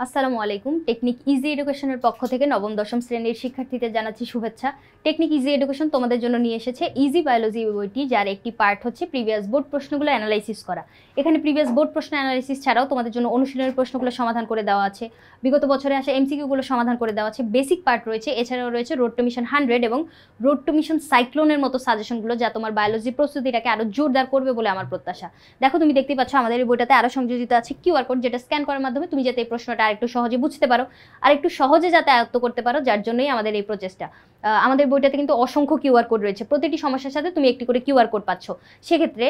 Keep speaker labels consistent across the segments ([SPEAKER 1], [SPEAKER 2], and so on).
[SPEAKER 1] আসসালামু আলাইকুম। Technique easy এডুকেশনের পক্ষ থেকে নবম দশম শ্রেণীর শিক্ষার্থীদের জানাচ্ছি শুভেচ্ছা। টেকনিক ইজি এডুকেশন তোমাদের জন্য নিয়ে এসেছে ইজি বায়োলজি বইটি, যার একটি পার্ট হচ্ছে প্রিভিয়াস বোর্ড প্রশ্নগুলো অ্যানালাইসিস করা। এখানে প্রিভিয়াস বোর্ড প্রশ্ন অ্যানালাইসিস ছাড়াও তোমাদের জন্য অনুশীলনের প্রশ্নগুলো সমাধান করে দেওয়া আছে, বিগত বছরে আসা এমসিকিউগুলো সমাধান করে দেওয়া আছে, বেসিক পার্ট রয়েছে, এছাড়াও রয়েছে রোড টু মিশন 100 এবং রোড টু মিশন সাইক্লোনের মতো সাজেশনগুলো, যা তোমার বায়োলজি প্রস্তুতিটাকে আরও জোরদার করবে বলে আমার প্রত্যাশা। দেখো, তুমি দেখতেই পাচ্ছ আমাদের এই বইটাতে আরও সংযোজিত আছে কিউআর কোড, যেটা স্ক্যান করার মাধ্যমে তুমি যাতে এই প্রশ্নটা আরেকটু সহজে বুঝতে পারো আর একটু সহজে যাতে আয়ত্ত করতে পারো, যার জন্যই আমাদের এই প্রচেষ্টা। আমাদের বইটাতে কিন্তু অসংখ্য কিউআর কোড রয়েছে, প্রতিটি সমস্যার সাথে তুমি একটি করে কিউআর কোড পাচ্ছ। সেক্ষেত্রে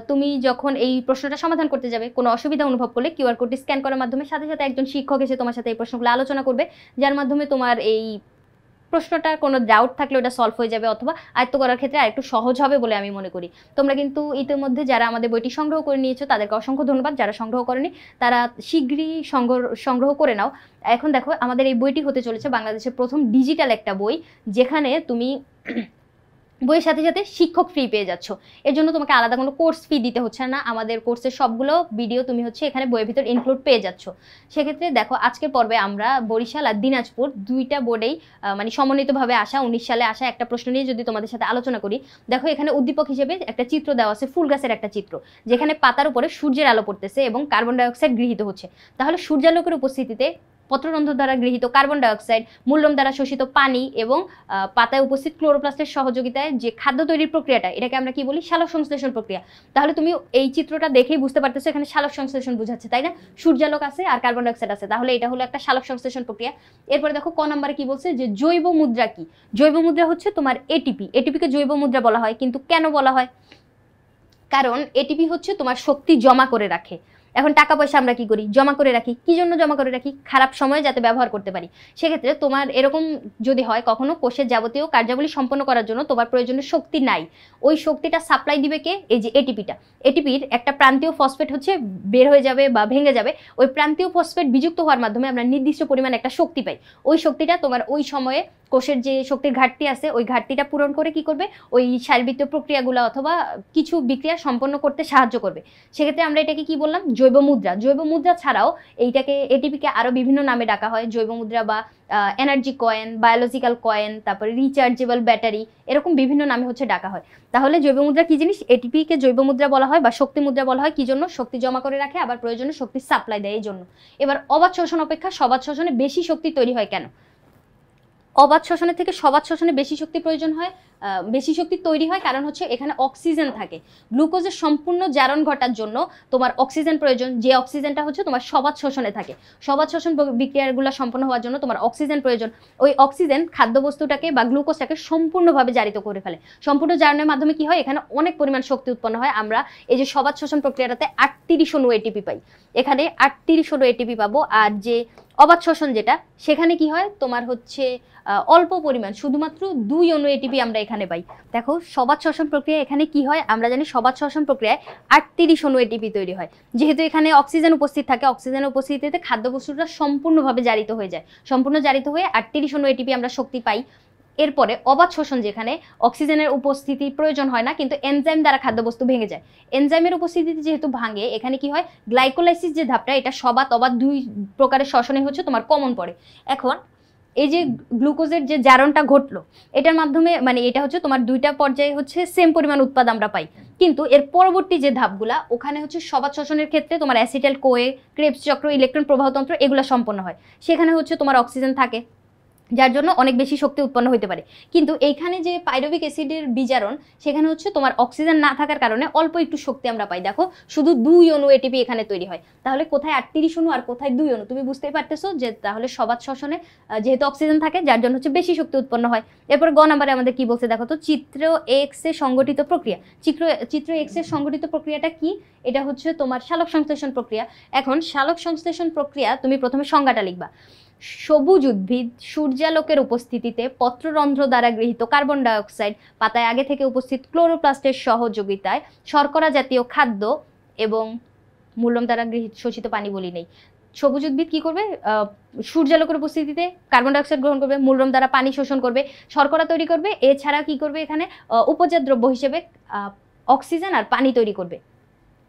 [SPEAKER 1] তুমি যখন এই প্রশ্নটা সমাধান করতে যাবে, কোনো অসুবিধা অনুভব করলে কিউআর কোডটি স্ক্যান করার মাধ্যমে সাথে সাথে একজন শিক্ষক এসে তোমার সাথে এই প্রশ্নগুলো আলোচনা করবে, যার মাধ্যমে তোমার এই প্রশ্নটার কোনো ডাউট থাকলে ওটা সলভ হয়ে যাবে, অথবা আয়ত্ত করার ক্ষেত্রে আরেকটু সহজ হবে বলে আমি মনে করি। তোমরা কিন্তু ইতিমধ্যে যারা আমাদের বইটি সংগ্রহ করে নিয়েছো তাদেরকে অসংখ্য ধন্যবাদ, যারা সংগ্রহ করেনি তারা শীঘ্রই সংগ্রহ করে নাও। এখন দেখো, আমাদের এই বইটি হতে চলেছে বাংলাদেশের প্রথম ডিজিটাল একটা বই, যেখানে তুমি বইয়ের সাথে সাথে শিক্ষক ফ্রি পেয়ে যাচ্ছ। এর জন্য তোমাকে আলাদা কোনো কোর্স ফি দিতে হচ্ছে না, আমাদের কোর্সের সবগুলো ভিডিও তুমি এখানে বইয়ের ভিতর ইনক্লুড পেয়ে যাচ্ছ। সেক্ষেত্রে দেখো, আজকের পর্বে আমরা বরিশাল আর দিনাজপুর দুইটা বোর্ডেই মানে সমন্বিতভাবে আসা 19 সালে আসা একটা প্রশ্ন নিয়ে যদি তোমাদের সাথে আলোচনা করি। দেখো, এখানে উদ্দীপক হিসেবে একটা চিত্র দেওয়া আছে, ফুল গাছের একটা চিত্র, যেখানে পাতার উপরে সূর্যের আলো পড়তেছে এবং কার্বন ডাইঅক্সাইড গৃহীত হচ্ছে। তাহলে সূর্যালোকের উপস্থিতিতে পত্ররন্ধ্র দ্বারা গৃহীত কার্বন ডাইঅক্সাইড, মূলম দ্বারা শোষিত পানি এবং পাতায় উপস্থিত ক্লোরোপ্লাস্টের সহযোগিতায় যে খাদ্য তৈরির প্রক্রিয়াটা, এটাকে আমরা কি বলি? সালোক সংশ্লেষণ প্রক্রিয়া। তাহলে তুমি এই চিত্রটা দেখেই বুঝতে পারতেছো এখানে সালোক সংশ্লেষণ বোঝাচ্ছে, তাই না? সূর্যালোক আছে আর কার্বন ডাইঅক্সাইড আছে, তাহলে এটা হলো একটা সালোক সংশ্লেষণ প্রক্রিয়া। এরপরে দেখো ক নম্বরে কি বলছে, যে জৈব মুদ্রা কি? জৈব মুদ্রা হচ্ছে তোমার এটিপি। এটিপিকে জৈব মুদ্রা বলা হয়, কিন্তু কেন বলা হয়? কারণ এটিপি হচ্ছে তোমার শক্তি জমা করে রাখে। এখন টাকা পয়সা আমরা কি করি? জমা করে রাখি। কি জন্য জমা করে রাখি? খারাপ সময়ে যাতে ব্যবহার করতে পারি। সেক্ষেত্রে তোমার এরকম যদি হয় কখনো, কোষের যাবতীয় কার্যাবলী সম্পন্ন করার জন্য তোমার প্রয়োজনীয় শক্তি নাই, ওই শক্তিটা সাপ্লাই দিবে কে? এই যে এটিপিটা। এটিপির একটা প্রান্তীয় ফসফেট বের হয়ে যাবে বা ভেঙে যাবে, ওই প্রান্তীয় ফসফেট বিযুক্ত হওয়ার মাধ্যমে আমরা নির্দিষ্ট পরিমাণ একটা শক্তি পাই। ওই শক্তিটা তোমার ওই সময়ে কোষের যে শক্তির ঘাটতি আছে, ওই ঘাটতিটা পূরণ করে কি করবে? ওই শারীরবৃত্তীয় প্রক্রিয়াগুলো অথবা কিছু বিক্রিয়া সম্পন্ন করতে সাহায্য করবে। সেক্ষেত্রে আমরা এটাকে কি বললাম? জৈব মুদ্রা। জৈব মুদ্রা ছাড়াও এটিপিকে আরো বিভিন্ন নামে ডাকা হয়, জৈব মুদ্রা বা এনার্জি কয়েন, বায়োলজিক্যাল কয়েন, তারপরে রিচার্জেবল ব্যাটারি, এরকম বিভিন্ন নামে ডাকা হয়। তাহলে জৈব মুদ্রা কি জিনিস? এটিপিকে জৈব মুদ্রা বলা হয় বা শক্তি মুদ্রা বলা হয়। কি জন্য? শক্তি জমা করে রাখে, আবার প্রয়োজনে শক্তি সাপ্লাই দেয় এই জন্য। এবার অবাধ শোষণ অপেক্ষা সবাধ শোষণে বেশি শক্তি তৈরি হয় কেন? অবাধ শোষণের থেকে সবাধ শোষণে বেশি শক্তি প্রয়োজন হয়, বেশি শক্তি তৈরি হয় কারণ এখানে অক্সিজেন থাকে। গ্লুকোজের সম্পূর্ণ জারণ ঘটার জন্য তোমার অক্সিজেন প্রয়োজন, যে অক্সিজেনটা তোমার সবাধ শোষণে থাকে। সবাধ শোষণ বিক্রিয়াগুলো সম্পন্ন হওয়ার জন্য তোমার অক্সিজেন প্রয়োজন। ওই অক্সিজেন খাদ্যবস্তুটাকে বা গ্লুকোজটাকে সম্পূর্ণভাবে জারিত করে ফেলে। সম্পূর্ণ জারণের মাধ্যমে কি হয়? এখানে অনেক পরিমাণ শক্তি উৎপন্ন হয়। আমরা এই যে সবাধ শোষণ প্রক্রিয়াটাতে 38 অণু এটিপি পাই, এখানে 38 অণু এটিপি পাবো। আর যে অবাধ শোষণ যেটা, সেখানে কি হয়? তোমার অল্প পরিমাণ, শুধুমাত্র 2 অণু এটিপি আমরা এখানে পাই। দেখো, সবাধ শোষণ প্রক্রিয়া এখানে কি হয়? আমরা জানি সবাধ শোষণ প্রক্রিয়ায় 38 অণু এটিপি তৈরি হয়। যেহেতু এখানে অক্সিজেন উপস্থিত থাকে, অক্সিজেনের উপস্থিতিতে খাদ্যবস্তুটা সম্পূর্ণভাবে জারিত হয়ে যায়। সম্পূর্ণ জারিত হয়ে 38 অণু এটিপি আমরা শক্তি পাই। এরপরে অবাধ শোষণ, যেখানে অক্সিজেনের উপস্থিতি প্রয়োজন হয় না, কিন্তু এনজাইম দ্বারা খাদ্যবস্তু ভেঙে যায়। এনজাইমের উপস্থিতিতে যেহেতু ভাঙে, এখানে কি হয়? গ্লাইকোলাইসিস যে ধাপটা, এটা সবাধ অবাধ দুই প্রকারের শ্বসনে তোমার কমন পড়ে। এখন এই যে গ্লুকোজের যে জারণটা ঘটলো, এটার মাধ্যমে মানে এটা তোমার দুইটা পর্যায়ে সেম পরিমাণ উৎপাদ আমরা পাই। কিন্তু এর পরবর্তী যে ধাপগুলা, ওখানে সবাধ শোষণের ক্ষেত্রে তোমার অ্যাসিটাইল কোয়ে, ক্রেবস চক্র, ইলেকট্রন প্রবাহতন্ত্র, এগুলো সম্পন্ন হয়। সেখানে তোমার অক্সিজেন থাকে, যার জন্য অনেক বেশি শক্তি উৎপন্ন হতে পারে। কিন্তু এইখানে যে পাইরুভিক অ্যাসিডের বিজারণ, সেখানে তোমার অক্সিজেন না থাকার কারণে অল্প একটু শক্তি আমরা পাই। দেখো, শুধু 2 অণু এটিপি এখানে তৈরি হয়। তাহলে কোথায় 38 অণু আর কোথায় 2 অণু? তুমি বুঝতেই পারতেছো যে তাহলে সবাধ শোষণে যেহেতু অক্সিজেন থাকে, যার জন্য বেশি শক্তি উৎপন্ন হয়। এরপর গ নাম্বারে আমাদের কি বলছে দেখো তো, চিত্র এক্স এর সংগঠিত প্রক্রিয়া। চিত্র এক্স এর সংগঠিত প্রক্রিয়াটা কি? এটা তোমার সালোক সংশ্লেষণ প্রক্রিয়া। এখন সালোক সংশ্লেষণ প্রক্রিয়া তুমি প্রথমে সংজ্ঞাটা লিখবা। সবুজ উদ্ভিদ সূর্যালোকের উপস্থিতিতে পত্ররন্ধ্র দ্বারা গৃহীত কার্বন ডাইঅক্সাইড, পাতায় আগে থেকে উপস্থিত ক্লোরোপ্লাস্টের সহযোগিতায় শর্করা জাতীয় খাদ্য এবং মূলম দ্বারা গৃহীত শোষিত পানি বলি নেই। সবুজ উদ্ভিদ কি করবে? সূর্যালোকের উপস্থিতিতে কার্বন ডাইঅক্সাইড গ্রহণ করবে, মূলম দ্বারা পানি শোষণ করবে, শর্করা তৈরি করবে। এছাড়া কি করবে? এখানে উপজাত দ্রব্য হিসেবে অক্সিজেন আর পানি তৈরি করবে।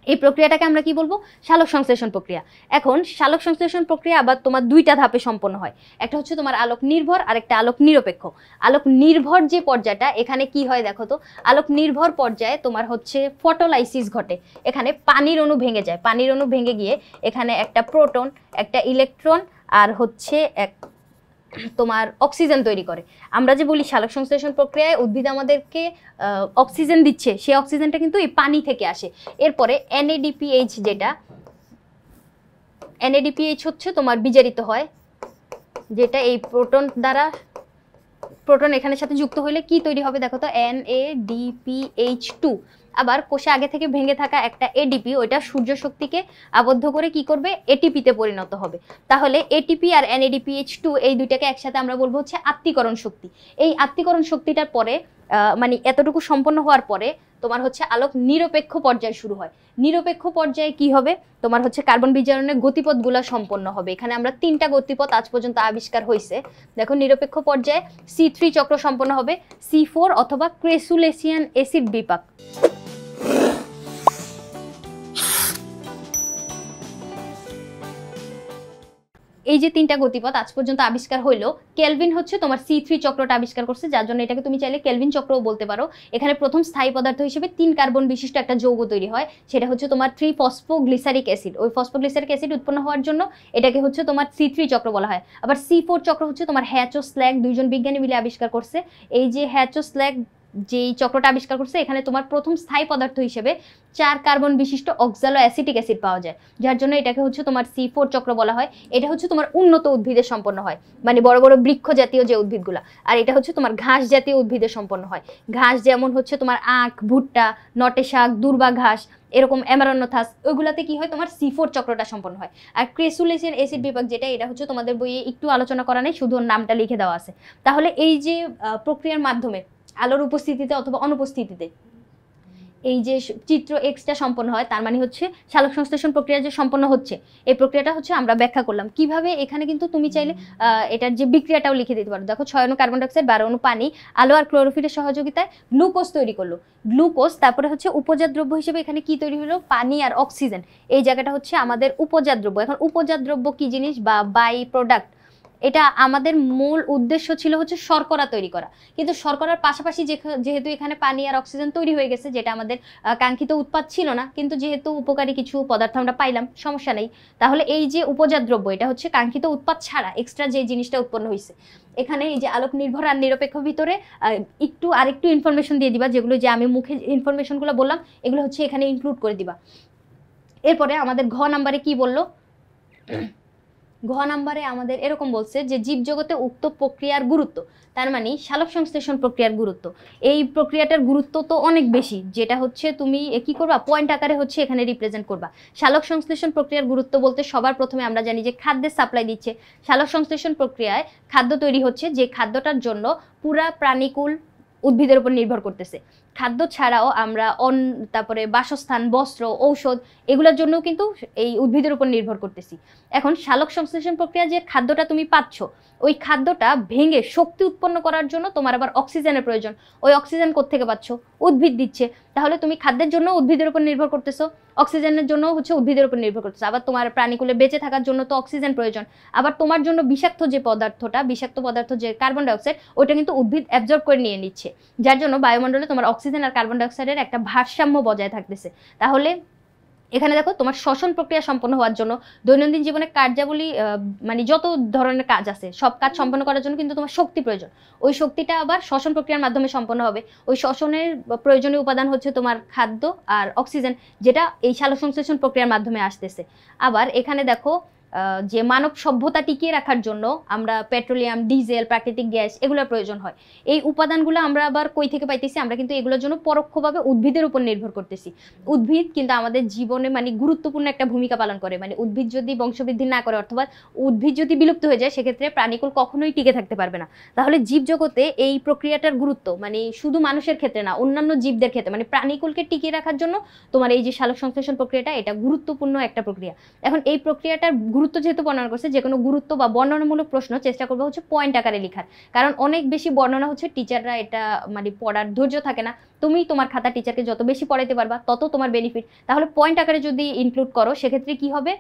[SPEAKER 1] এই প্রক্রিয়াটাকে আমরা কি বলবো? সালোক সংশ্লেষণ প্রক্রিয়া। এখন সালোক সংশ্লেষণ প্রক্রিয়া আবার তোমার দুইটা ধাপে সম্পন্ন হয়। একটা হচ্ছে তোমার আলোক নির্ভর আর একটা আলোক নিরপেক্ষ। আলোক নির্ভর যে পর্যায়টা, এখানে কি হয় দেখো তো, আলোক নির্ভর পর্যায়ে তোমার হচ্ছে ফটোলাইসিস ঘটে। এখানে পানির অণু ভেঙে যায়, পানির অণু ভেঙে গিয়ে এখানে একটা প্রোটন, একটা ইলেকট্রন আর হচ্ছে এক তোমার অক্সিজেন তৈরি করে। আমরা যে বলি সালোক সংশ্লেষণ প্রক্রিয়ায় উদ্ভিদ আমাদেরকে অক্সিজেন দিচ্ছে, সেই অক্সিজেনটা কিন্তু এই পানি থেকে আসে। এরপরে NADPH, যেটা NADPH হচ্ছে তোমার বিজারিত হয়, যেটা এই প্রোটন দ্বারা, প্রোটন এখানের সাথে যুক্ত হলে কি তৈরি হবে দেখো তো, NADPH2। আবার কোষে আগে থেকে ভেঙে থাকা একটা এডিপি, ওইটা সূর্য শক্তিকে আবদ্ধ করে কি করবে, এটিপিতে পরিণত হবে। তাহলে এটিপি আর NADPH2 এই দুইটাকে একসাথে আমরা বলবো হচ্ছে আত্তীকরণ শক্তি। এই আত্তীকরণ শক্তিটার পরে মানে এতটুকু সম্পন্ন হওয়ার পরে তোমার হচ্ছে আলোক নিরপেক্ষ পর্যায় শুরু হয়। নিরপেক্ষ পর্যায়ে কি হবে, তোমার হচ্ছে কার্বন বিজারণের গতিপথগুলো সম্পন্ন হবে। এখানে আমরা 3টা গতিপথ আজ পর্যন্ত আবিষ্কার হয়েছে। দেখো, নিরপেক্ষ পর্যায়ে C3 চক্র সম্পন্ন হবে, C4 অথবা ক্রেসুলেসিয়ান অ্যাসিড বিপাক। এই যে 3টা গতিপথ আজ পর্যন্ত আবিষ্কার হইলো, কেলভিন হচ্ছে তোমার C3 চক্রটা আবিষ্কার করছে, যার জন্য এটাকে তুমি চাইলে কেলভিন চক্রও বলতে পারো। এখানে প্রথম স্থায়ী পদার্থ হিসেবে 3 কার্বন বিশিষ্ট একটা যৌগ তৈরি হয়, সেটা হচ্ছে তোমার 3-ফসফোগ্লিসারিক অ্যাসিড। ওই ফসফোগ্লিসারিক অ্যাসিড উৎপন্ন হওয়ার জন্য এটাকে হচ্ছে তোমার C3 চক্র বলা হয়। আবার C4 চক্র হচ্ছে তোমার হ্যাচ ও স্ল্যাগ দুইজন বিজ্ঞানী মিলে আবিষ্কার করছে। এই যে হ্যাচ ও স্ল্যাগ যেই চক্রটা আবিষ্কার করছে, এখানে তোমার প্রথম স্থায়ী পদার্থ হিসেবে 4 কার্বন বিশিষ্ট অক্সালো অ্যাসিটিক অ্যাসিড পাওয়া যায়, যার জন্য এটাকে হচ্ছে তোমার C4 চক্র বলা হয়। এটা হচ্ছে তোমার উন্নত উদ্ভিদে সম্পন্ন হয়, মানে বড় বড় বৃক্ষ জাতীয় যে উদ্ভিদগুলা। আর এটা হচ্ছে তোমার ঘাস জাতীয় উদ্ভিদে সম্পন্ন হয়। ঘাস যেমন হচ্ছে তোমার আখ, ভুট্টা, নটে শাক, দূর্বা ঘাস, এরকম অ্যামারোনোথাস, ওইগুলাতে কি হয়, তোমার C4 চক্রটা সম্পন্ন হয়। আর ক্রেসুলেসিয়ান অ্যাসিড বিপাক যেটা, এটা হচ্ছে তোমাদের বইয়ে একটু আলোচনা করা নেই, শুধু নামটা লিখে দেওয়া আছে। তাহলে এই যে প্রক্রিয়ার মাধ্যমে আলোর উপস্থিতিতে অথবা অনুপস্থিতিতে এই যে চিত্র এক্সটা সম্পন্ন হয়, তার মানে হচ্ছে সালোক সংশ্লেষণ প্রক্রিয়া যে সম্পন্ন হচ্ছে, এই প্রক্রিয়াটা হচ্ছে আমরা ব্যাখ্যা করলাম কিভাবে। এখানে কিন্তু তুমি চাইলে এটার যে বিক্রিয়াটাও লিখে দিতে পারো। দেখো, 6 অণু কার্বন ডাইঅক্সাইড, 12 অণু পানি, আলো আর ক্লোরোফিলের সহযোগিতায় গ্লুকোজ তৈরি করলো। গ্লুকোজ, তারপরে হচ্ছে উপজাত দ্রব্য হিসেবে এখানে কি তৈরি হলো, পানি আর অক্সিজেন। এই জায়গাটা হচ্ছে আমাদের উপজাত দ্রব্য। এখন উপজাত দ্রব্য কি জিনিস বা বাই প্রোডাক্ট, এটা আমাদের মূল উদ্দেশ্য ছিল হচ্ছে শর্করা তৈরি করা, কিন্তু শর্করার পাশাপাশি যেহেতু এখানে পানি আর অক্সিজেন তৈরি হয়ে গেছে, যেটা আমাদের কাঙ্ক্ষিত উৎপাদ ছিল না, কিন্তু যেহেতু উপকারী কিছু পদার্থ আমরা পাইলাম, সমস্যা নেই। তাহলে এই যে উপজাত দ্রব্য, এটা হচ্ছে কাঙ্ক্ষিত উৎপাদ ছাড়া এক্সট্রা যে জিনিসটা উৎপন্ন হয়েছে। এখানে এই যে আলোক নির্ভর আর নিরপেক্ষ ভিতরে আরেকটু ইনফরমেশন দিয়ে দিবা, যেগুলো যে আমি মুখে ইনফরমেশনগুলো বললাম, এগুলো হচ্ছে এখানে ইনক্লুড করে দিবা। এরপরে আমাদের ঘ নাম্বারে কি বললো, ঘ নাম্বারে আমাদের এরকম বলছে যে জীবজগতে উক্ত প্রক্রিয়ার গুরুত্ব, তার মানে সালোক সংশ্লেষণ প্রক্রিয়ার গুরুত্ব। এই প্রক্রিয়াটার গুরুত্ব তো অনেক বেশি, যেটা হচ্ছে তুমি কি করবা, পয়েন্ট আকারে হচ্ছে এখানে রিপ্রেজেন্ট করবা। সালোক সংশ্লেষণ প্রক্রিয়ার গুরুত্ব বলতে সবার প্রথমে আমরা জানি যে খাদ্যের সাপ্লাই দিচ্ছে। সালোক সংশ্লেষণ প্রক্রিয়ায় খাদ্য তৈরি হচ্ছে, যে খাদ্যটার জন্য পুরা প্রাণীকুল উদ্ভিদের উপর নির্ভর করতেছে। খাদ্য ছাড়াও আমরা তারপরে বাসস্থান, বস্ত্র, ঔষধ, এগুলোর জন্য কিন্তু এই উদ্ভিদের উপর নির্ভর করতেছি। এখন সালোক সংশ্লেষণ প্রক্রিয়া যে খাদ্যটা তুমি পাচ্ছ, ওই খাদ্যটা ভেঙে শক্তি উৎপন্ন করার জন্য তোমার আবার অক্সিজেনের প্রয়োজন। ওই অক্সিজেন কোত্থেকে পাচ্ছ, উদ্ভিদ দিচ্ছে। তাহলে তুমি খাদ্যের জন্য উদ্ভিদের উপর নির্ভর করতেছো, অক্সিজেনের জন্য হচ্ছে উদ্ভিদের উপর নির্ভর করতেছো। আবার তোমার প্রাণীকুলে বেঁচে থাকার জন্য তো অক্সিজেন প্রয়োজন। আবার তোমার জন্য বিষাক্ত যে পদার্থটা, বিষাক্ত পদার্থ যে কার্বন ডাইঅক্সাইড, ওইটা কিন্তু উদ্ভিদ অ্যাবজর্ব করে নিয়ে নিচ্ছে, যার জন্য বায়ুমণ্ডলে তোমার অক্সিজেন আর কার্বন ডাইঅক্সাইডের একটা ভারসাম্য বজায় থাকতেছে। তাহলে এখানে দেখো, তোমার শ্বসন প্রক্রিয়া সম্পন্ন হওয়ার জন্য দৈনন্দিন জীবনে কার্যাবলী, মানে যত ধরনের কাজ আছে, সব কাজ সম্পন্ন করার জন্য কিন্তু তোমার শক্তি প্রয়োজন। ওই শক্তিটা আবার শ্বসন প্রক্রিয়ার মাধ্যমে সম্পন্ন হবে। ওই শ্বসনের প্রয়োজনীয় উপাদান হচ্ছে তোমার খাদ্য আর অক্সিজেন, যেটা এই সালোক সংশ্লেষণ প্রক্রিয়ার মাধ্যমে আসতেছে। আবার এখানে দেখো, যে মানব সভ্যতা টিকিয়ে রাখার জন্য আমরা পেট্রোলিয়াম, ডিজেল, প্রাকৃতিক গ্যাস, এগুলোর প্রয়োজন হয়। এই উপাদানগুলো আমরা আবার কই থেকে পাইতেছি, আমরা কিন্তু এগুলোর জন্য পরোক্ষভাবে উদ্ভিদের উপর নির্ভর করতেছি। উদ্ভিদ কিন্তু আমাদের জীবনে মানে গুরুত্বপূর্ণ একটা ভূমিকা পালন করে। মানে উদ্ভিদ যদি বংশবৃদ্ধি না করে, অথবা উদ্ভিদ যদি বিলুপ্ত হয়ে যায়, সেক্ষেত্রে প্রাণীকুল কখনোই টিকে থাকতে পারবে না। তাহলে জীবজগতে এই প্রক্রিয়াটার গুরুত্ব মানে শুধু মানুষের ক্ষেত্রে না, অন্যান্য জীবদের ক্ষেত্রে, মানে প্রাণীকুলকে টিকিয়ে রাখার জন্য তোমার এই যে সালোক সংশ্লেষণ প্রক্রিয়াটা, এটা গুরুত্বপূর্ণ একটা প্রক্রিয়া। এখন এই প্রক্রিয়াটার গুরুত্ব যেহেতু বর্ণনা করছে, যে কোনো গুরুত্ব বা বর্ণনামূলক প্রশ্ন চেষ্টা করবো হচ্ছে পয়েন্ট আকারে লেখার, কারণ অনেক বেশি বর্ণনা হচ্ছে টিচাররা এটা মানে পড়ার ধৈর্য থাকে না, তুমি তোমার খাতা টিচারকে যত বেশি পড়াইতে পারবা তত তোমার বেনিফিট। তাহলে পয়েন্ট আকারে যদি ইনক্লুড করো সেক্ষেত্রে কি হবে,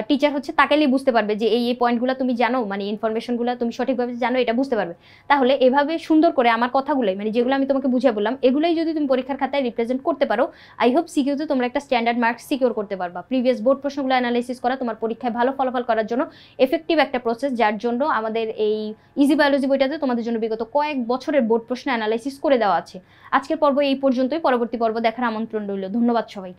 [SPEAKER 1] টিচার হচ্ছে তাকালেই বুঝতে পারবে যে এই পয়েন্টগুলো তুমি জানো, মানে ইনফরমেশনগুলো তুমি সঠিকভাবে জানো, এটা বুঝতে পারবে। তাহলে এভাবে সুন্দর করে আমার কথাগুলোই, মানে যেগুলো আমি তোমাকে বুঝিয়ে বললাম, এগুলোই যদি তুমি পরীক্ষার খাতায় রিপ্রেজেন্ট করতে পারো, আই হোপ সিকিউতে তোমরা একটা স্ট্যান্ডার্ড মার্কস সিকিউর করতে পারবা। প্রিভিয়াস বোর্ড প্রশ্নগুলো অ্যানালাইসিস করা তোমার পরীক্ষায় ভালো ফলাফল করার জন্য এফেক্টিভ একটা প্রসেস, যার জন্য আমাদের এই ইজি বায়োলজি বইটাতে তোমাদের জন্য বিগত কয়েক বছরের বোর্ড প্রশ্ন অ্যানালাইসিস করে দেওয়া আছে। আজকের পর্ব এই পর্যন্তই, পরবর্তী পর্ব দেখার আমন্ত্রণ রইল। ধন্যবাদ সবাই।